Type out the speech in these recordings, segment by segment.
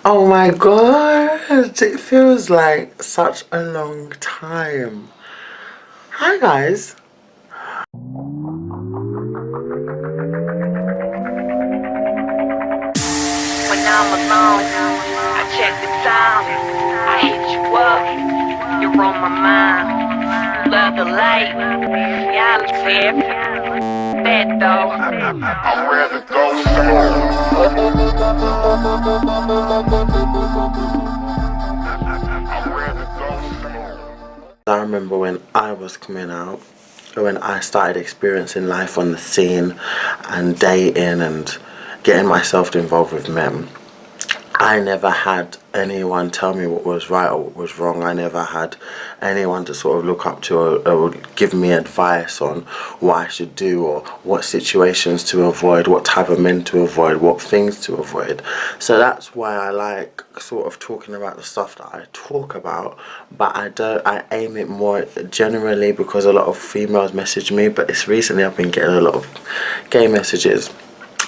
Oh my god, it feels like such a long time. Hi guys. When I'm alone, I check the time. I hit you up, you're on my mind. Love the light, yeah, I'm fair. Bad though. I'm ready to go I remember when I was coming out, when I started experiencing life on the scene and dating and getting myself involved with men. I never had anyone tell me what was right or what was wrong. I never had anyone to sort of look up to or give me advice on what I should do or what situations to avoid, what type of men to avoid, what things to avoid. So that's why I like sort of talking about the stuff that I talk about, but I aim it more generally because a lot of females message me, but it's recently I've been getting a lot of gay messages.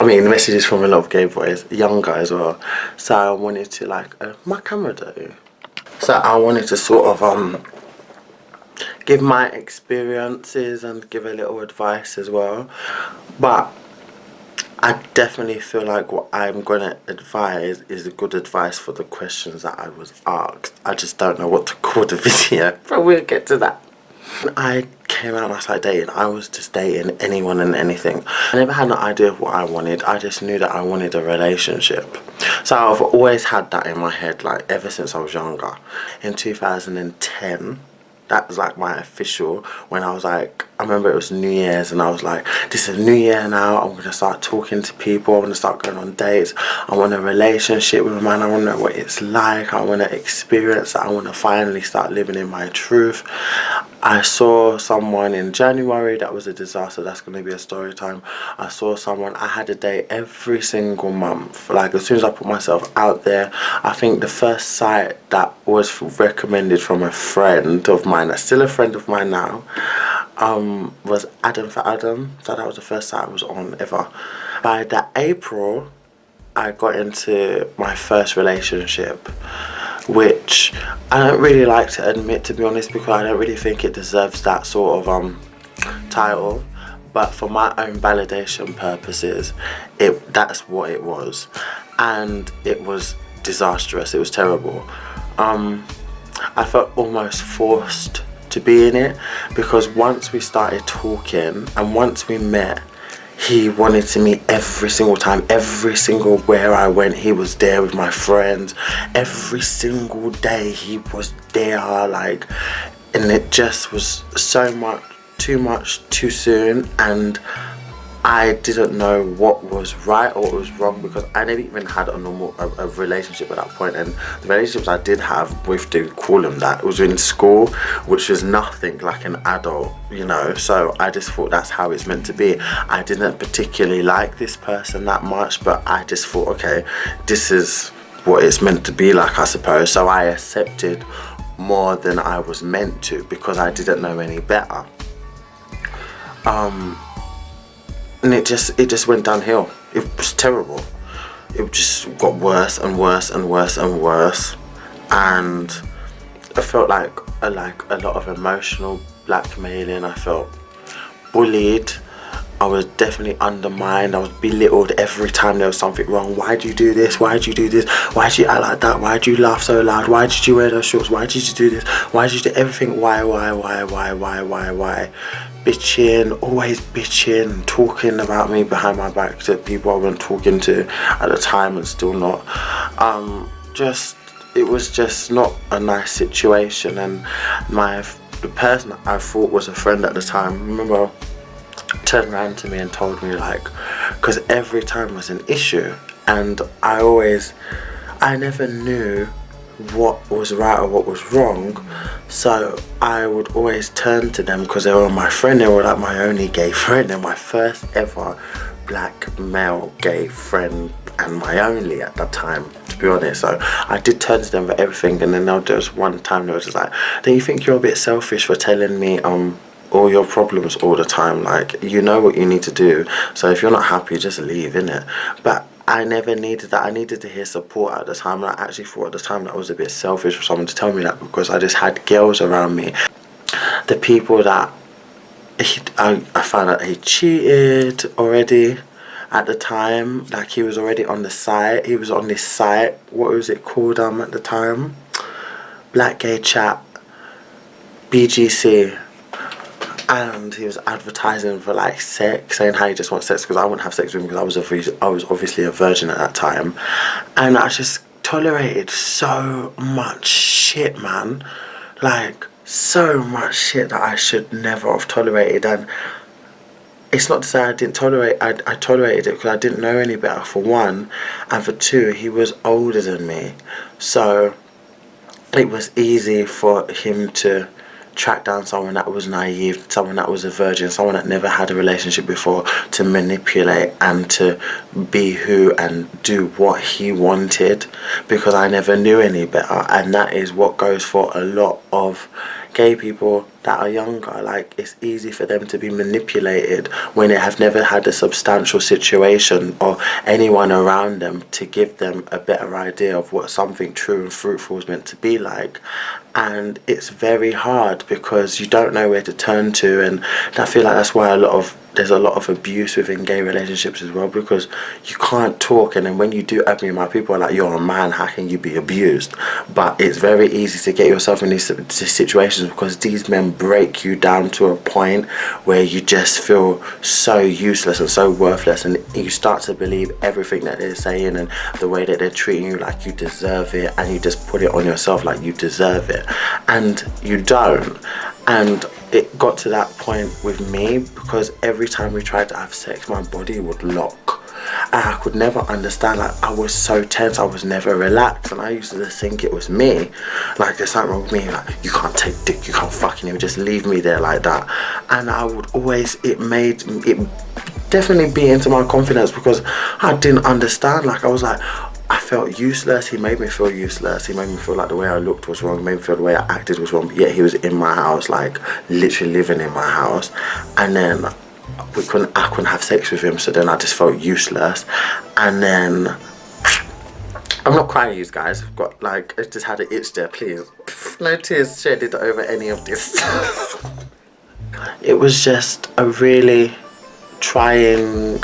I mean, messages from a lot of gay boys, young guys as well. So I wanted to my camera though. So I wanted to sort of give my experiences and give a little advice as well. But I definitely feel like what I'm gonna advise is good advice for the questions that I was asked. I just don't know what to call the video, but we'll get to that. When I came out and I started dating, I was just dating anyone and anything. I never had an idea of what I wanted. I just knew that I wanted a relationship. So I've always had that in my head, like ever since I was younger. In 2010, that was like my official, when I was like, I remember it was New Year's and I was like, this is New Year now, I'm gonna start talking to people, I'm gonna start going on dates, I want a relationship with a man, I wanna know what it's like, I wanna experience it, I wanna finally start living in my truth. I saw someone in January, that was a disaster, that's going to be a story time. I saw someone, I had a date every single month. Like as soon as I put myself out there, I think the first site that was recommended from a friend of mine, that's still a friend of mine now, was Adam for Adam. So that was the first site I was on ever. By that April, I got into my first relationship, which I don't really like to admit, to be honest, because I don't really think it deserves that sort of title, but for my own validation purposes, that's what it was, and it was disastrous. It was terrible. I felt almost forced to be in it, because once we started talking and once we met, he wanted to meet every single time, every single where I went, he was there with my friends. Every single day he was there, like, and it just was so much, too soon, and I didn't know what was right or what was wrong, because I never even had a normal a relationship at that point, and the relationships I did have, with to call them that, it was in school, which was nothing like an adult, you know. So I just thought that's how it's meant to be. I didn't particularly like this person that much, but I just thought, okay, this is what it's meant to be like, I suppose. So I accepted more than I was meant to, because I didn't know any better. And it just went downhill. It was terrible. It just got worse and worse and worse and worse, and I felt like a lot of emotional blackmailing. I felt bullied. I was definitely undermined. I was belittled every time there was something wrong. Why do you do this? Why did you do this? Why did you act like that? Why do you laugh so loud? Why did you wear those shorts? Why did you do this? Why did you do everything? Why? Bitching, always bitching, talking about me behind my back to people I wasn't talking to at the time, and still not. It was just not a nice situation, and the person I thought was a friend at the time, remember, turned around to me and told me, like, because every time was an issue, and I never knew what was right or what was wrong, so I would always turn to them because they were my friend. They were like my only gay friend, and my first ever black male gay friend, and my only at that time, to be honest. So I did turn to them for everything, and then there was one time they were just like, don't you think you're a bit selfish for telling me all your problems all the time? Like, you know what you need to do, so if you're not happy, just leave, innit? But I never needed that. I needed to hear support at the time. And I actually thought at the time that I was a bit selfish for someone to tell me that, because I just had girls around me. The people that I found out he cheated already at the time. Like, he was already on the site. He was on this site. What was it called at the time? Black Gay Chat, BGC. And he was advertising for like sex, saying how he just wants sex, because I wouldn't have sex with him because I was obviously a virgin at that time. And I just tolerated so much shit, man. Like, so much shit that I should never have tolerated. And it's not to say I didn't tolerate. I tolerated it because I didn't know any better, for one, and for two, he was older than me, so it was easy for him to track down someone that was naive, someone that was a virgin, someone that never had a relationship before, to manipulate and to be who and do what he wanted, because I never knew any better. And that is what goes for a lot of gay people that are younger. Like, it's easy for them to be manipulated when they have never had a substantial situation or anyone around them to give them a better idea of what something true and fruitful is meant to be like. And it's very hard because you don't know where to turn to, and I feel like that's why there's a lot of abuse within gay relationships as well, because you can't talk, and then when you do open your mouth, people are like, you're a man, how can you be abused? But it's very easy to get yourself in these situations because these men break you down to a point where you just feel so useless and so worthless, and you start to believe everything that they're saying and the way that they're treating you like you deserve it, and you just put it on yourself like you deserve it, and you don't. And it got to that point with me because every time we tried to have sex, my body would lock. And I could never understand, like, I was so tense, I was never relaxed, and I used to just think it was me. Like, there's something wrong with me, like, you can't take dick, you can't fucking just leave me there like that. And I would always, it definitely beat into my confidence because I didn't understand. Like, I was like, I felt useless. He made me feel useless. He made me feel like the way I looked was wrong. He made me feel the way I acted was wrong. But yet he was in my house, like literally living in my house. And then I couldn't have sex with him. So then I just felt useless. And then I'm not crying, you guys. I've got like, I just had an itch there. Please, no tears shedded over any of this. It was just a really trying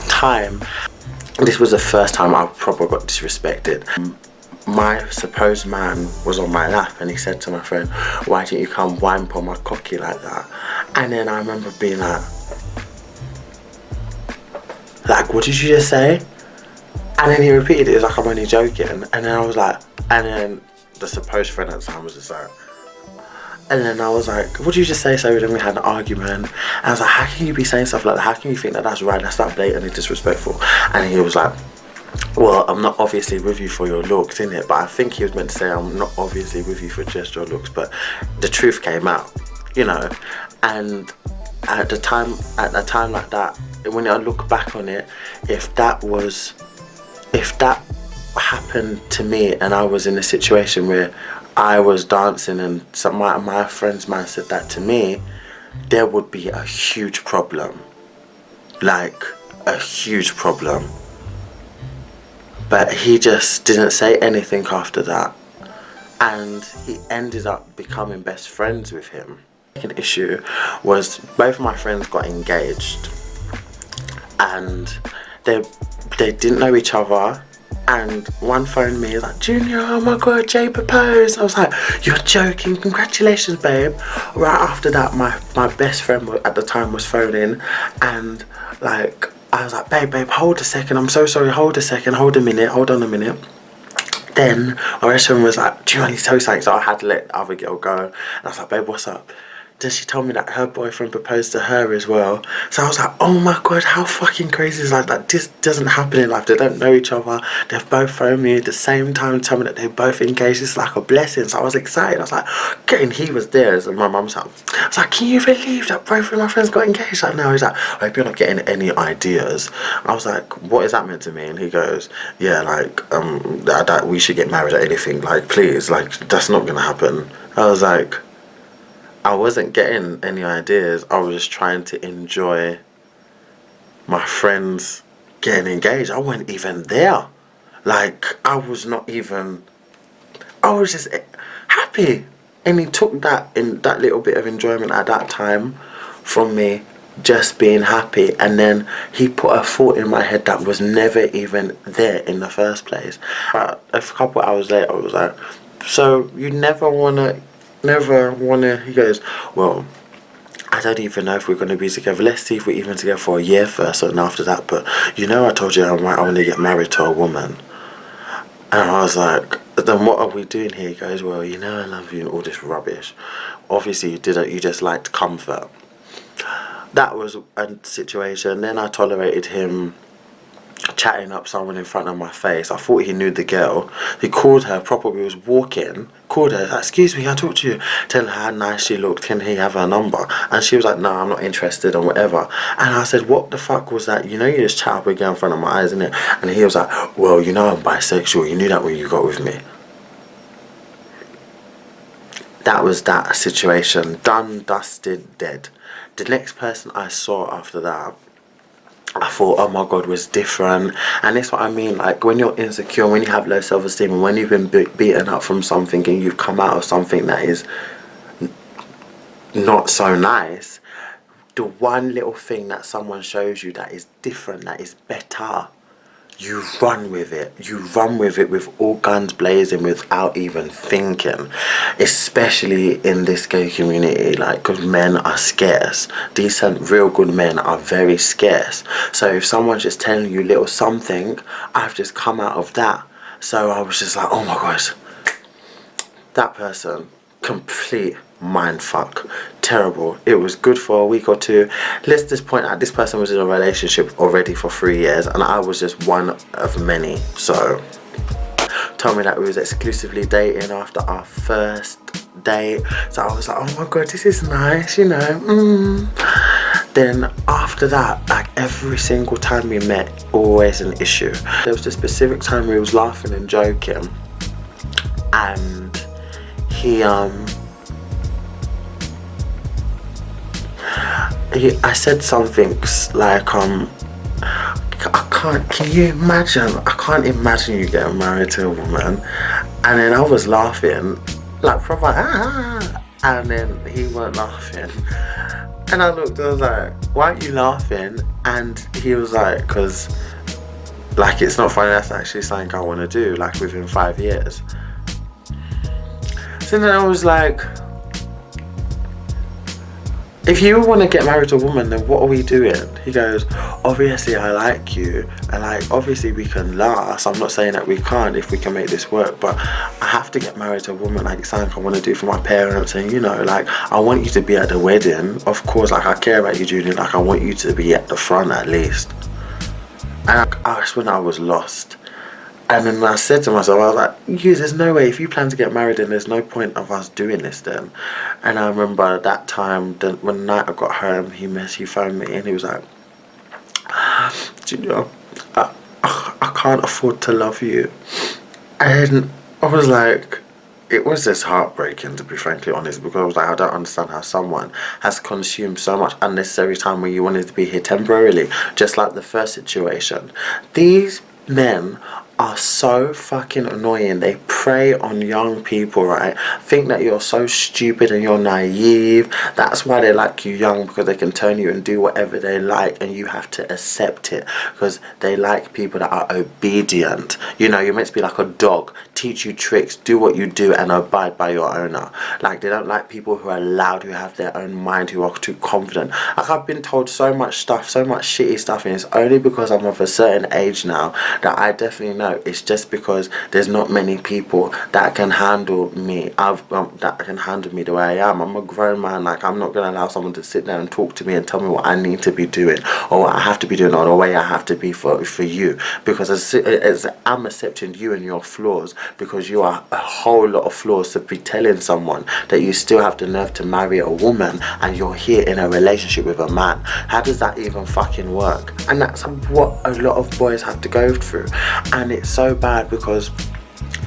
time. This was the first time I probably got disrespected. My supposed man was on my lap and he said to my friend, why didn't you come whine on my cocky like that? And then I remember being like, what did you just say? And then he repeated it, like I'm only joking. And then I was like, and then the supposed friend at the time was just like, and then I was like, what did you just say? So then we had an argument. And I was like, how can you be saying stuff like that? How can you think that that's right? That's that blatantly disrespectful. And he was like, well, I'm not obviously with you for your looks, innit? But I think he was meant to say, I'm not obviously with you for just your looks. But the truth came out, you know. And at a time like that, when I look back on it, if that happened to me and I was in a situation where I was dancing and some my friend's man said that to me, there would be a huge problem. Like, a huge problem. But he just didn't say anything after that. And he ended up becoming best friends with him. The second issue was both my friends got engaged. And they didn't know each other. And one phoned me, like, Junior, oh my god, Jay proposed. I was like, you're joking, congratulations, babe. Right after that, my best friend at the time was phoning, and like, I was like, babe, hold a second, I'm so sorry, hold a second, hold on a minute. Then my best friend was like, do you want to tell you something? So I had to let the other girl go. And I was like, babe, what's up? Then she told me that her boyfriend proposed to her as well. So I was like, oh my god, how fucking crazy is that? This doesn't happen in life. They don't know each other. They've both phoned me at the same time, tell me that they're both engaged. It's like a blessing. So I was excited. I was like, okay, and he was there and my mum's house. I was like, can you believe that both of my friends got engaged right now? He's like, I hope you're not getting any ideas. I was like, what is that meant to me? And he goes, yeah, like, that we should get married or anything. Like, please, like, that's not gonna happen. I was like, I wasn't getting any ideas. I was just trying to enjoy my friend's getting engaged. I wasn't even there. Like, I was just happy. And he took that little bit of enjoyment at that time from me just being happy, and then he put a thought in my head that was never even there in the first place. But a couple hours later, I was like, so you never wanna, he goes, well, I don't even know if we're going to be together. Let's see if we're even together for a year first and after that. But you know, I told you I want to get married to a woman. And I was like, then what are we doing here? He goes, well, you know I love you and all this rubbish. Obviously you didn't, you just liked comfort. That was a situation. Then I tolerated him chatting up someone in front of my face. I thought he knew the girl. He called her properly. He was walking, called her, like, excuse me, can I talk to you? Tell her how nice she looked, can he have her number? And she was like, no, I'm not interested, or whatever. And I said, what the fuck was that? You know, you just chat up a girl in front of my eyes, innit? And he was like, well, you know I'm bisexual, you knew that when you got with me. That was that situation. Done, dusted, dead. The next person I saw after that, I thought, oh my god, was different. And that's what I mean, like, when you're insecure, when you have low self-esteem, and when you've been beaten up from something and you've come out of something that is not so nice, the one little thing that someone shows you that is different, that is better, you run with it. You run with it with all guns blazing without even thinking. Especially in this gay community, like, because men are scarce. Decent, real good men are very scarce. So if someone's just telling you little something, I've just come out of that. So I was just like, oh my gosh, that person, complete mindfuck, terrible. It was good for a week or two. Let's just point out, this person was in a relationship already for 3 years, and I was just one of many. So told me that we was exclusively dating after our first date. So I was like, oh my god, this is nice, you know. Then after that, like, every single time we met, always an issue. There was this specific time we was laughing and joking, and I said something like, can you imagine, I can't imagine you getting married to a woman. And then I was laughing, like, proper, and then he weren't laughing. And I looked, I was like, why aren't you laughing? And he was like, because, like, it's not funny, that's actually something I want to do, like, within 5 years. So then I was like, if you want to get married to a woman, then what are we doing? He goes, obviously I like you, and like, obviously we can last. I'm not saying that we can't if we can make this work, but I have to get married to a woman. Like, it's something I want to do for my parents, and you know, like, I want you to be at the wedding. Of course, like, I care about you, Julian. Like, I want you to be at the front at least. And that's when I was lost. And then I said to myself, I was like, there's no way, if you plan to get married, then there's no point of us doing this then. And I remember that time, when the night I got home, he phoned me and he was like, Junior, I can't afford to love you. And I was like, it was just heartbreaking, to be frankly honest, because I was like, I don't understand how someone has consumed so much unnecessary time when you wanted to be here temporarily, just like the first situation. These men are so fucking annoying. They prey on young people, right? Think that you're so stupid and you're naive. That's why they like you young, because they can turn you and do whatever they like, and you have to accept it, because they like people that are obedient. You know, you're meant to be like a dog, teach you tricks, do what you do, and abide by your owner. Like, they don't like people who are loud, who have their own mind, who are too confident. Like, I've been told so much stuff, so much shitty stuff, and it's only because I'm of a certain age now that I definitely know it's just because there's not many people that can handle me. That can handle me the way I am. I'm a grown man. Like, I'm not gonna allow someone to sit there and talk to me and tell me what I need to be doing, or what I have to be doing, or the way I have to be for you. Because as I'm accepting you and your flaws, because you are a whole lot of flaws, to be telling someone that you still have the nerve to marry a woman and you're here in a relationship with a man. How does that even fucking work? And that's what a lot of boys have to go through, and it's so bad, because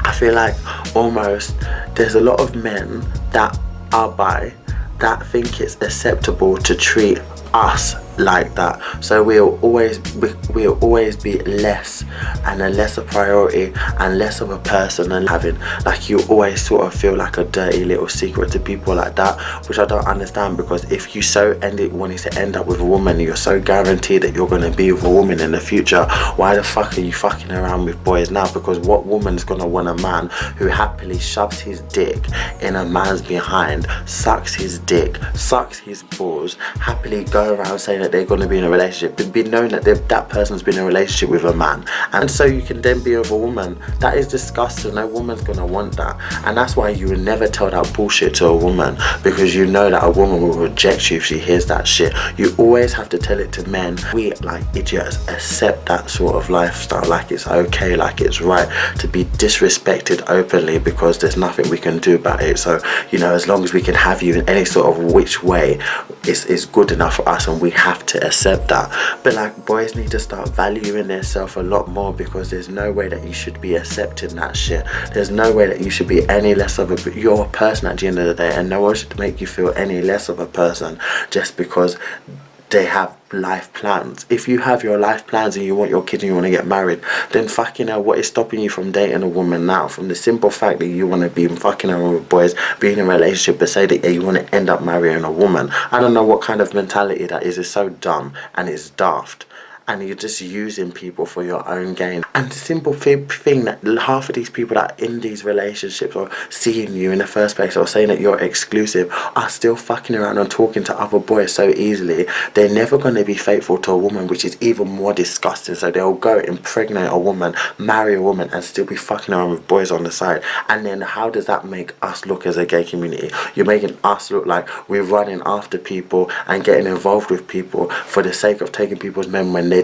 I feel like almost there's a lot of men that are bi that think it's acceptable to treat us like that. So we'll always be less and a lesser priority and less of a person, and having like, you always sort of feel like a dirty little secret to people like that, which I don't understand. Because if you wanting to end up with a woman, you're so guaranteed that you're going to be with a woman in the future, why the fuck are you fucking around with boys now? Because what woman's going to want a man who happily shoves his dick in a man's behind, sucks his dick, sucks his balls, happily go around saying that they're going to be in a relationship, be known that that person's been in a relationship with a man, and so you can then be with a woman? That is disgusting. No woman's going to want that. And that's why you would never tell that bullshit to a woman, because you know that a woman will reject you if she hears that shit. You always have to tell it to men. We, like idiots, accept that sort of lifestyle, like it's okay, like it's right to be disrespected openly, because there's nothing we can do about it. So, you know, as long as we can have you in any sort of which way, it's good enough for us, and we have to accept that. But like, boys need to start valuing themselves a lot more, because there's no way that you should be accepting that shit. There's no way that you should be any less of a, you're a person at the end of the day, and no one should make you feel any less of a person just because they have life plans. If you have your life plans and you want your kids and you want to get married, then fucking hell, what is stopping you from dating a woman now? From the simple fact that you want to be fucking around with boys, be in a relationship, but say that you want to end up marrying a woman. I don't know what kind of mentality that is. It's so dumb and it's daft. And you're just using people for your own gain. And the simple thing that half of these people that are in these relationships, or seeing you in the first place, or saying that you're exclusive, are still fucking around and talking to other boys so easily. They're never going to be faithful to a woman, which is even more disgusting. So they'll go impregnate a woman, marry a woman, and still be fucking around with boys on the side. And then how does that make us look as a gay community? You're making us look like we're running after people and getting involved with people for the sake of taking people's men, when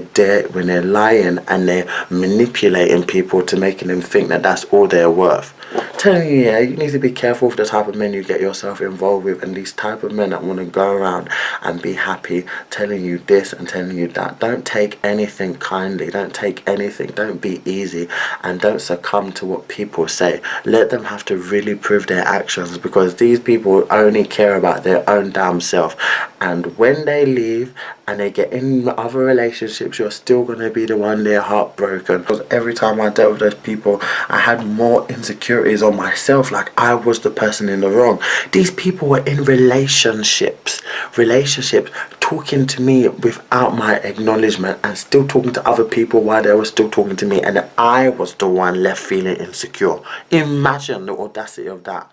they're lying and they're manipulating people to making them think that that's all they're worth. Telling you, yeah, you need to be careful with the type of men you get yourself involved with, and these type of men that want to go around and be happy telling you this and telling you that. Don't take anything kindly, don't take anything, don't be easy, and don't succumb to what people say. Let them have to really prove their actions, because these people only care about their own damn self. And when they leave and they get in other relationships, you're still going to be the one there heartbroken. Because every time I dealt with those people, I had more insecurities on myself, like I was the person in the wrong. These people were in relationships talking to me without my acknowledgement, and still talking to other people while they were still talking to me, and I was the one left feeling insecure. Imagine the audacity of that.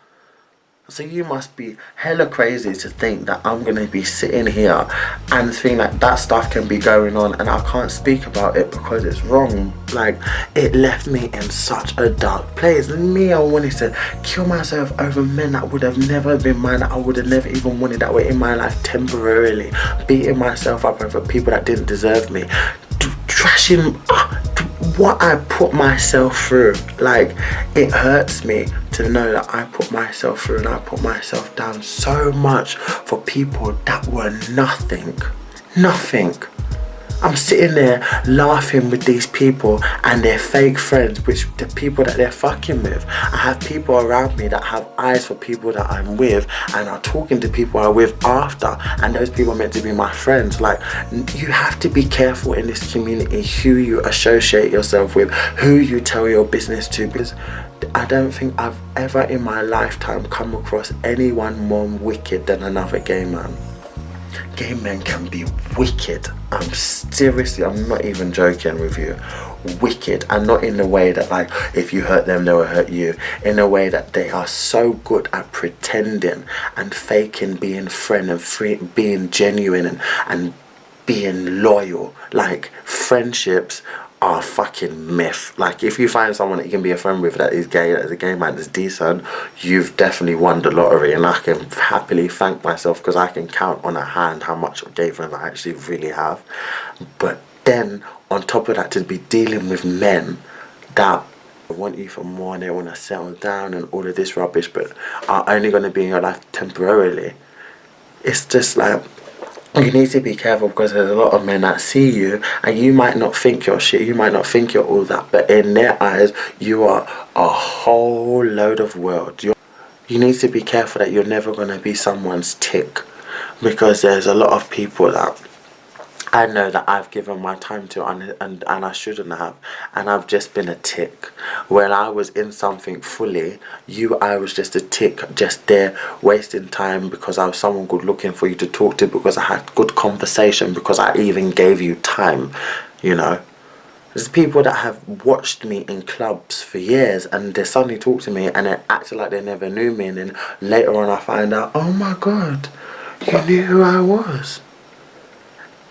So you must be hella crazy to think that I'm going to be sitting here and think that that stuff can be going on and I can't speak about it because it's wrong. Like, it left me in such a dark place. And me, I wanted to kill myself over men that would have never been mine, that I would have never even wanted, that were in my life temporarily. Beating myself up over people that didn't deserve me. Trashing what I put myself through. Like, it hurts me to know that I put myself through and I put myself down so much for people that were nothing. I'm sitting there laughing with these people and their fake friends, which the people that they're fucking with. I have people around me that have eyes for people that I'm with and are talking to people I'm with after, and those people are meant to be my friends. Like, you have to be careful in this community who you associate yourself with, who you tell your business to, because I don't think I've ever in my lifetime come across anyone more wicked than another gay man. Gay men can be wicked. I'm not even joking with you. Wicked, and not in the way that, like, if you hurt them, they will hurt you. In a way that they are so good at pretending and faking being friend and free, being genuine and being loyal. Like, friendships are fucking myth. Like, if you find someone that you can be a friend with that is gay, that is a gay man, that's decent, you've definitely won the lottery. And I can happily thank myself, because I can count on a hand how much gay friends I actually really have. But then on top of that, to be dealing with men that want you for more and they want to settle down and all of this rubbish, but are only going to be in your life temporarily. It's just like, you need to be careful, because there's a lot of men that see you and you might not think you're shit, you might not think you're all that, but in their eyes you are a whole load of world. You need to be careful that you're never going to be someone's tick, because there's a lot of people that I know that I've given my time to, and I shouldn't have, and I've just been a tick. When I was in something fully, I was just a tick, just there wasting time because I was someone good looking for you to talk to, because I had good conversation, because I even gave you time, you know. There's people that have watched me in clubs for years and they suddenly talk to me and they acted like they never knew me, and then later on I find out, oh my god, you knew who I was.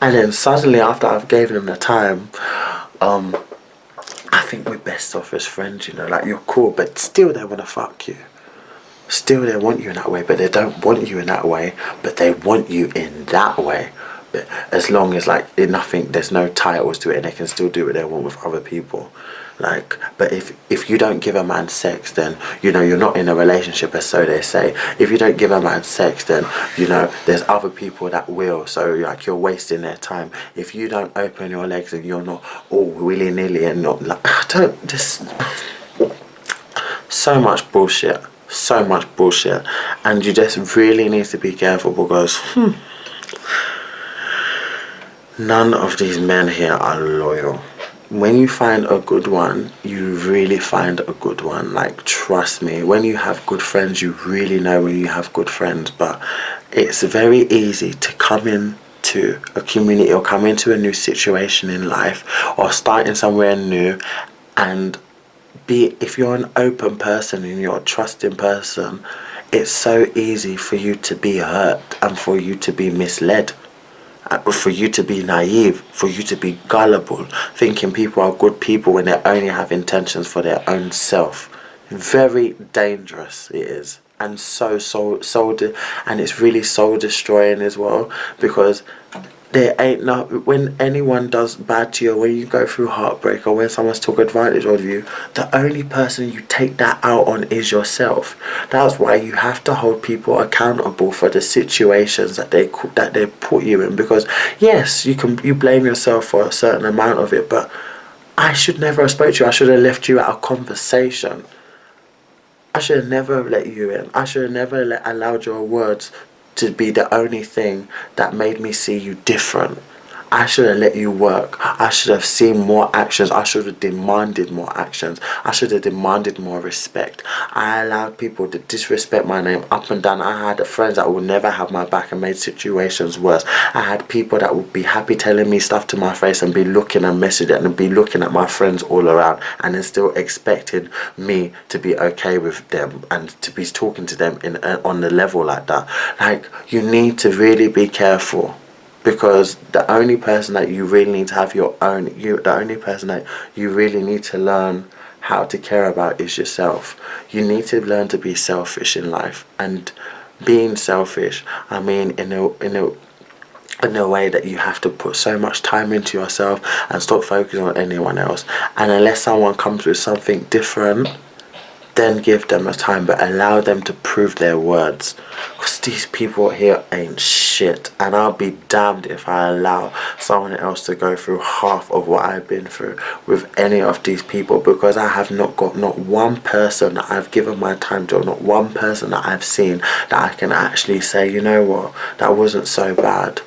And then suddenly after I've given them the time, I think we're best off as friends, you know, like you're cool, but still they want to fuck you. Still they want you in that way, but they don't want you in that way, but they want you in that way. But as long as like nothing, there's no titles to it, and they can still do what they want with other people. Like, but if you don't give a man sex, then you know you're not in a relationship, as so they say. If you don't give a man sex, then you know there's other people that will. So like you're wasting their time. If you don't open your legs and you're not all willy nilly and not like don't just so much bullshit. So much bullshit, and you just really need to be careful because none of these men here are loyal. When you find a good one, you really find a good one. Like, trust me, when you have good friends, you really know when you have good friends. But it's very easy to come into a community or come into a new situation in life or starting somewhere new, and if you're an open person and you're a trusting person, it's so easy for you to be hurt and for you to be misled, for you to be naive, for you to be gullible, thinking people are good people when they only have intentions for their own self. Very dangerous it is, and and it's really soul destroying as well, because there ain't no, when anyone does bad to you, when you go through heartbreak or when someone's took advantage of you, the only person you take that out on is yourself. That's why you have to hold people accountable for the situations that they put you in, because yes, you blame yourself for a certain amount of it, but I should never have spoke to you. I should have left you out of conversation. I should have never let you in. I should have never allowed your words to be the only thing that made me see you different. I should have let you work. I should have seen more actions. I should have demanded more actions. I should have demanded more respect. I allowed people to disrespect my name up and down. I had friends that would never have my back and made situations worse. I had people that would be happy telling me stuff to my face and be looking and messaging and be looking at my friends all around, and then still expecting me to be okay with them and to be talking to them on the level like that. Like, you need to really be careful. Because the only person that you really need to have the only person that you really need to learn how to care about is yourself. You need to learn to be selfish in life, and being selfish, I mean, in a way that you have to put so much time into yourself and stop focusing on anyone else. And unless someone comes with something different, then give them a time, but allow them to prove their words, because these people here ain't shit, and I'll be damned if I allow someone else to go through half of what I've been through with any of these people, because I have not got not one person that I've given my time to, or not one person that I've seen that I can actually say, you know what, that wasn't so bad.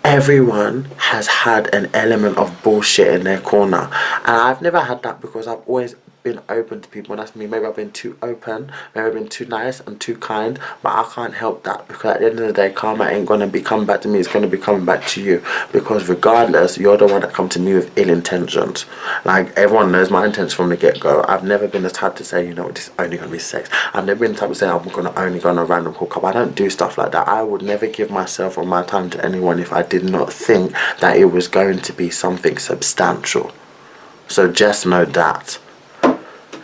Everyone has had an element of bullshit in their corner, and I've never had that because I've always been open to people. That's me. Maybe I've been too open, maybe I've been too nice and too kind, but I can't help that, because at the end of the day, karma ain't gonna be coming back to me, it's gonna be coming back to you, because regardless, you're the one that come to me with ill intentions. Like, everyone knows my intentions from the get-go. I've never been the type to say, you know, this is only gonna be sex. I've never been the type to say I'm only gonna random hook up. I don't do stuff like that. I would never give myself or my time to anyone if I did not think that it was going to be something substantial. So just know that.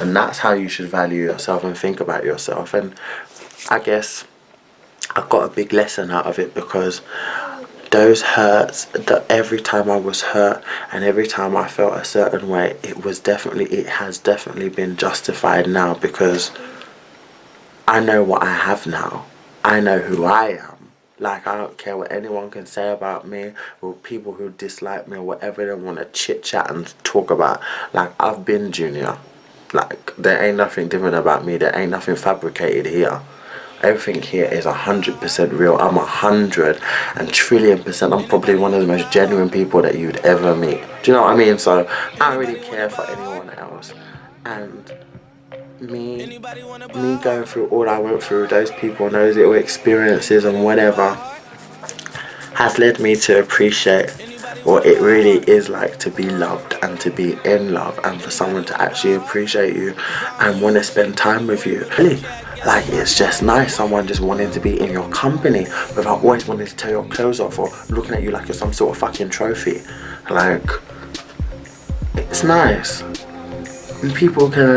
And that's how you should value yourself and think about yourself. And I guess I got a big lesson out of it, because those hurts, that every time I was hurt and every time I felt a certain way, it has definitely been justified now, because I know what I have now. I know who I am. Like, I don't care what anyone can say about me, or people who dislike me or whatever they want to chit chat and talk about. Like, I've been Junior. Like, there ain't nothing different about me. There ain't nothing fabricated here. Everything here is 100% real. I'm 100 and 1,000,000,000,000%. I'm probably one of the most genuine people that you'd ever meet. Do you know what I mean? So I don't really care for anyone else. And me going through all I went through, those people and those little experiences and whatever, has led me to appreciate what it really is like to be loved and to be in love, and for someone to actually appreciate you and want to spend time with you. Really, like, it's just nice, someone just wanting to be in your company without always wanting to tear your clothes off or looking at you like you're some sort of fucking trophy. Like, it's nice. And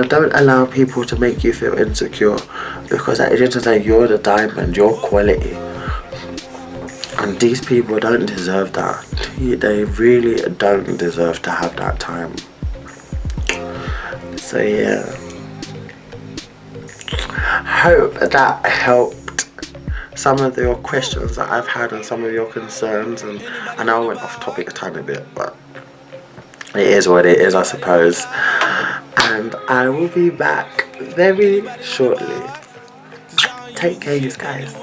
don't allow people to make you feel insecure, because at the end of the day, you're the diamond, you're quality. And these people don't deserve that. They really don't deserve to have that time. So yeah, hope that helped some of your questions that I've had and some of your concerns. And I know I went off topic a tiny bit, but it is what it is, I suppose. And I will be back very shortly. Take care, you guys.